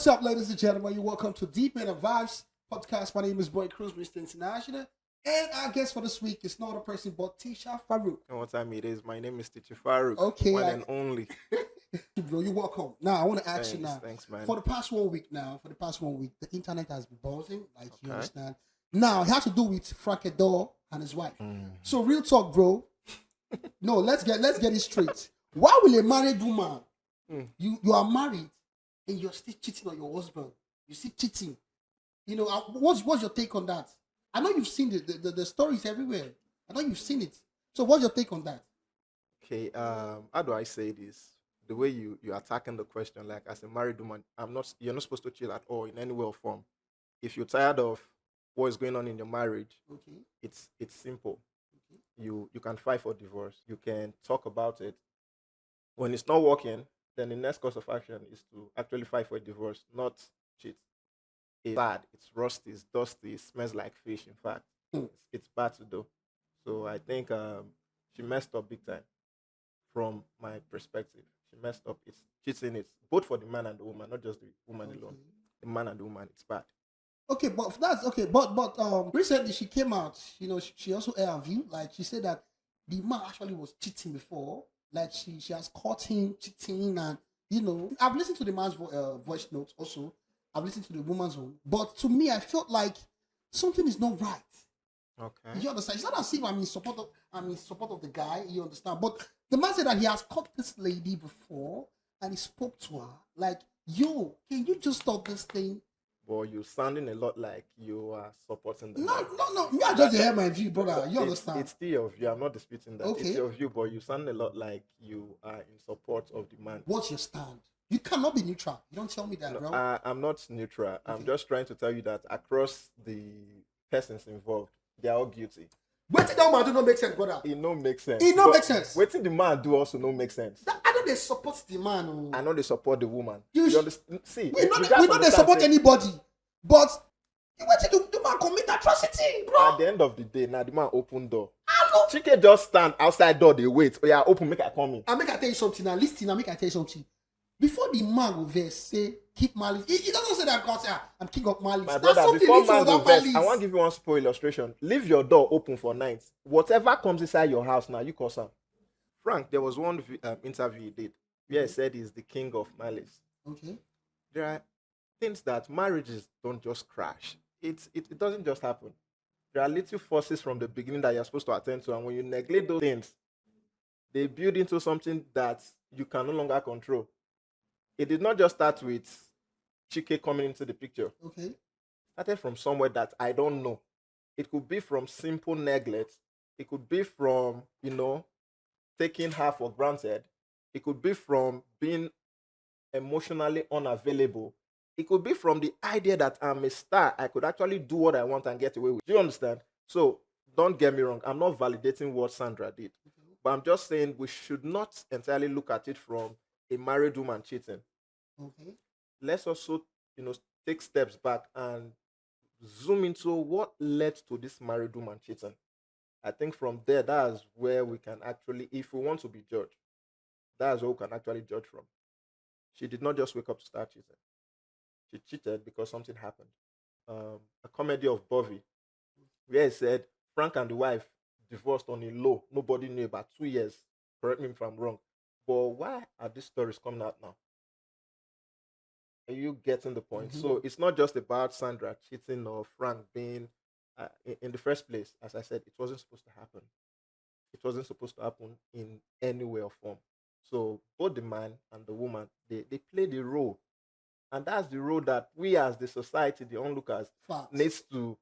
What's up, ladies and gentlemen? You're welcome to Deep Inner Vibes podcast. My name is Boy Cruz, Mr. International. And our guest for this week is not other person but Tisha Farouk. And what time it is? My name is Teacher Farouk. Okay, One and only. Bro, you're welcome. Now, I want to ask you now. Thanks, man. For the past 1 week now, the internet has been buzzing, like you understand. Now, it has to do with Frank Edoho and his wife. So, real talk, bro. No, let's get it straight. Why will a married woman, you are married, and you're still cheating on your husband? You see cheating. You know, what's your take on that? I know you've seen the stories everywhere. I know you've seen it. So what's your take on that? Okay, how do I say this? The way you're attacking the question, like as a married woman, you're not supposed to cheat at all in any way or form. If you're tired of what is going on in your marriage, it's simple. You can fight for divorce. You can talk about it. When it's not working, then the next course of action is to actually fight for a divorce, not cheat. It's bad, it's rusty, it's dusty, it smells like fish, in fact. It's bad to do. So I think she messed up big time from my perspective. She messed up. It's cheating, it's both for the man and the woman, not just the woman alone. The man and the woman, it's bad. Okay, but that's okay. But recently she came out, you know, she also aired a view. Like she said that the man actually was cheating before. Like she has caught him cheating, and you know, I've listened to the man's voice notes also. I've listened to the woman's own, but to me, I felt like something is not right. Okay. You understand? It's not as if I'm in support of the guy. You understand? But the man said that he has caught this lady before, and he spoke to her like, "Yo, can you just stop this thing?" But you're sounding a lot like you are supporting the No. Me, I just hear my view, brother. You understand? It's still your view. I'm not disputing that. Okay. It's your view, but you sound a lot like you are in support of the man. What's your stand? You cannot be neutral. You don't tell me that, bro. I'm not neutral. I'm just trying to tell you that across the persons involved, they are all guilty. Wetin that man do not make sense, brother. It no make sense. It no make sense. Wetin the man do also no make sense. I know they support the man. Oh. I know they support the woman. You understand? See, we know they support anybody, but wetin the man commit atrocity, bro. At the end of the day, now the man open door. Chike just stand outside door, they wait. Oh yeah, open, make I come in. I make I tell you something now. Listen, I make I tell you something. Before the man will verse, say keep malice. He doesn't say that because I'm king of malice. My brother, before man will verse, I want to give you one simple illustration. Leave your door open for night. Whatever comes inside your house now, you cause him. Frank, there was one interview he did where he said he's the king of malice. Okay. There are things that marriages don't just crash. It doesn't just happen. There are little forces from the beginning that you're supposed to attend to, and when you neglect those things, they build into something that you can no longer control. It did not just start with Chike coming into the picture. Okay. It started from somewhere that I don't know. It could be from simple neglect. It could be from, taking her for granted. It could be from being emotionally unavailable. It could be from the idea that I'm a star. I could actually do what I want and get away with. Do you understand? So don't get me wrong. I'm not validating what Sandra did. But I'm just saying we should not entirely look at it from a married woman cheating. Okay. Let's also, take steps back and zoom into what led to this married woman cheating. I think from there, that's where we can actually, if we want to be judged, that's where we can actually judge from. She did not just wake up to start cheating. She cheated because something happened. A comedy of Bovey, where he said Frank and the wife divorced on a low. Nobody knew about 2 years. Correct me if I'm wrong. But why are these stories coming out now? Are you getting the point? So it's not just about Sandra cheating or Frank being in the first place. As I said, it wasn't supposed to happen. It wasn't supposed to happen in any way or form. So both the man and the woman, they played a role. And that's the role that we as the society, the onlookers, needs to,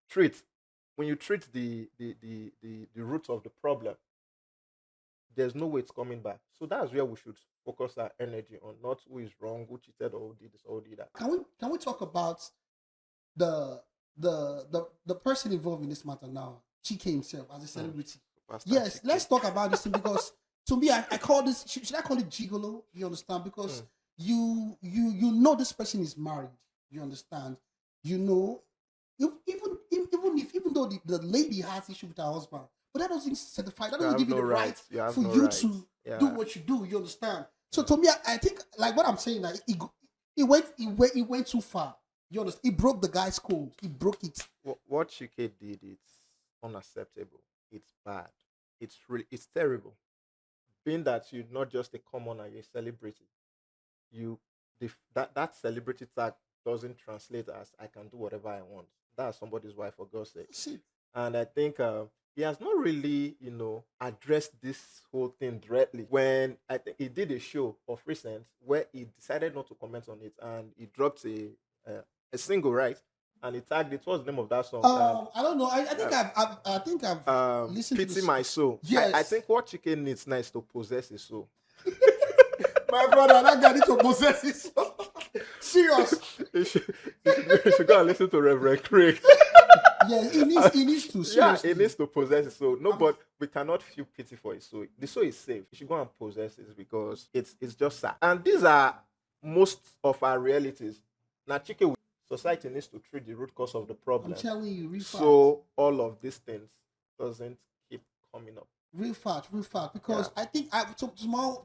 treat. When you treat the root of the problem, there's no way it's coming back. So that's where we should focus our energy on, not who is wrong, who cheated, or who did this, or who did that. Can we talk about the person involved in this matter now, Chike himself as a celebrity? Yes, let's talk about this thing because to me, I call this. Should I call it gigolo? You understand? Because you know this person is married. You understand? Even though the lady has issue with her husband. But that doesn't certify, that doesn't give you the right for you to do what you do, you understand? So to me, I think, like what I'm saying, like, He went too far. You understand? He broke the guy's code. He broke it. What Chike did, it's unacceptable. It's bad. It's terrible. Being that you're not just a commoner, you're a celebrity. You that celebrity tag doesn't translate as I can do whatever I want. That's somebody's wife, for God's sake. Shit. And I think he has not really, addressed this whole thing directly. When I think he did a show of recent where he decided not to comment on it, and he dropped a single, right? And he tagged it. What's the name of that song? I don't know. I think I've listened to Pity this. My Soul. Yes. I think what Chike needs now is to possess his soul. My brother, that guy need to possess his soul. Serious. You should go and listen to Reverend Craig. Yeah, he needs to. Yeah, Seriously. he needs to possess his soul. No, but we cannot feel pity for his soul. The soul is safe. You should go and possess it because it's just sad. And these are most of our realities. Now, Chike, society needs to treat the root cause of the problem. I'm telling you, real fact. So all of these things doesn't keep coming up. Real fact. Because Yeah. I think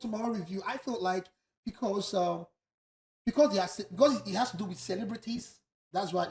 tomorrow review, I felt like because it has to do with celebrities. That's why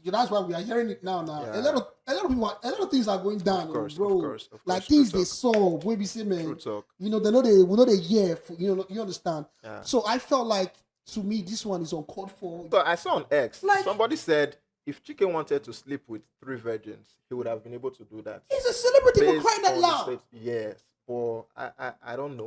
that's why we are hearing it now. Yeah. A lot of things are going down, Of course, bro. of course. Like True things they talk. saw, where we say, man, True talk. we know they hear, you understand. Yeah. So I felt like, to me, this one is uncalled for. So I saw on X, Like- somebody said if Chike wanted to sleep with 3 virgins, he would have been able to do that. He's a celebrity for Based crying out on the loud. state- Yes, but I don't know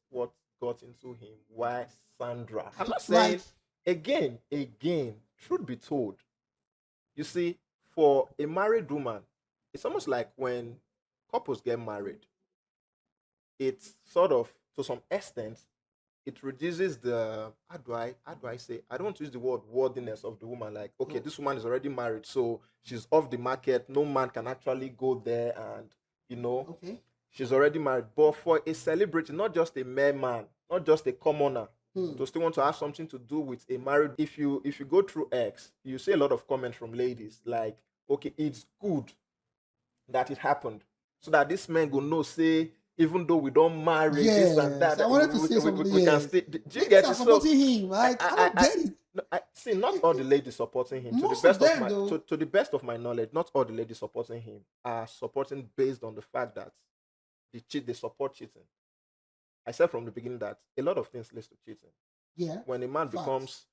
what got into him. Why Sandra? I'm not saying again. Truth be told, you see, for a married woman, it's almost like when couples get married. It's sort of, to some extent, it reduces the how do I say, I don't want to use the word worthiness of the woman. Like, okay, this woman is already married, so she's off the market. No man can actually go there, and Okay. she's already married. But for a celebrity, not just a mere man, not just a commoner, to still want to have something to do with a married. If you go through X, you see a lot of comments from ladies like, okay, it's good that it happened, so that this man go know, say, even though we don't marry this and Yes, that, I wanted to we say something, can yes. stay. Do you Ladies get are it? So supporting him. Like, I don't get it. no, I see. Not all the ladies supporting him. Most of them, though. To the best of my knowledge, not all the ladies supporting him are supporting based on the fact that they support cheating. I said from the beginning that a lot of things leads to cheating. Yeah. When a man Facts. becomes,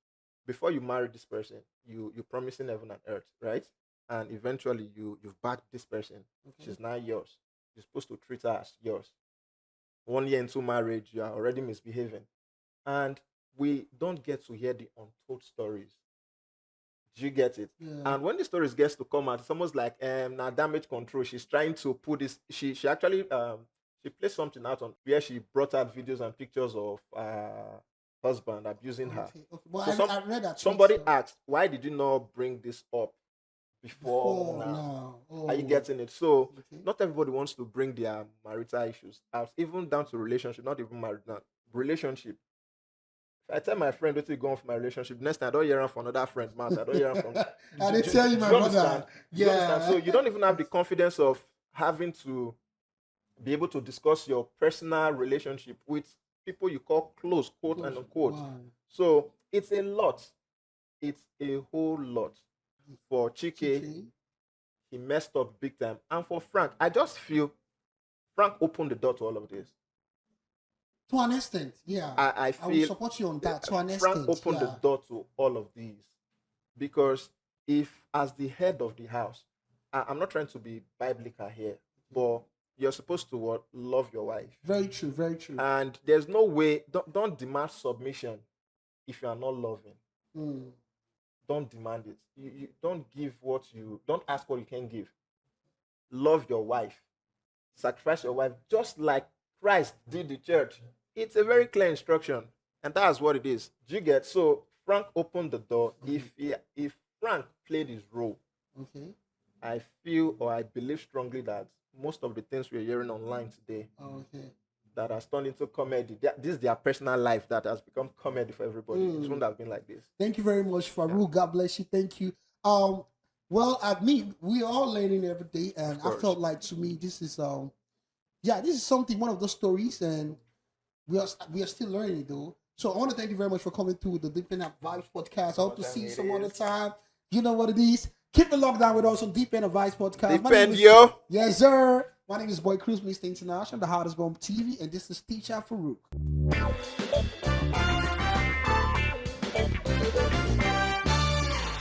before you marry this person, you promising heaven and earth, right? And eventually you've backed this person. Okay. She's now yours. You're supposed to treat her as yours. 1 year into marriage, you are already misbehaving. And we don't get to hear the untold stories. Do you get it? Yeah. And when the stories gets to come out, it's almost like now damage control. She's trying to put this. She actually she placed something out on where she brought out videos and pictures of husband abusing her. Okay. Well, So I read that. Somebody tweet, asked, why did you not bring this up before now? now. Are you getting it? So Okay. not everybody wants to bring their marital issues out, even down to relationship, not even married now. Relationship. If I tell my friend what you go on for my relationship, next time I don't hear him from another friend, man. I don't hear him from. And they tell you, my do understand? brother. Do you understand? So you don't even have the confidence of having to be able to discuss your personal relationship with people you call close, quote and unquote. Wow. So it's a lot. It's a whole lot. For Chike, Okay. he messed up big time. And for Frank, I just feel Frank opened the door to all of this. To an extent, yeah. I I will feel support you on that. To an Frank extent, opened yeah. the door to all of these. Because if, as the head of the house, I'm not trying to be biblical here, but you're supposed to what? Love your wife. Very true. Very true. And there's no way, don't demand submission if you are not loving. Mm. Don't demand it. You don't give don't ask what you can give. Love your wife. Sacrifice your wife just like Christ did the church. It's a very clear instruction. And that's what it is. Do you get? So Frank opened the door. If Frank played his role, Okay. I feel or I believe strongly that most of the things we're hearing online today Okay. that has turned into comedy, this is their personal life that has become comedy for everybody. It wouldn't have been like this. Thank you very much, Farouk. God bless you. Thank you. Well, I mean, we are all learning every day, and I course. felt like, to me, this is this is something, one of those stories, and we are still learning though. So I want to thank you very much for coming through the Deep End Vibes podcast. I hope to see you some other is. time. You know what it is. Keep it locked down with us on Deep End Vibes podcast. Deep End, yo. Yes, sir. My name is Boy Cruz, Mr. International, the hottest bomb TV, and this is Teacher Farouk.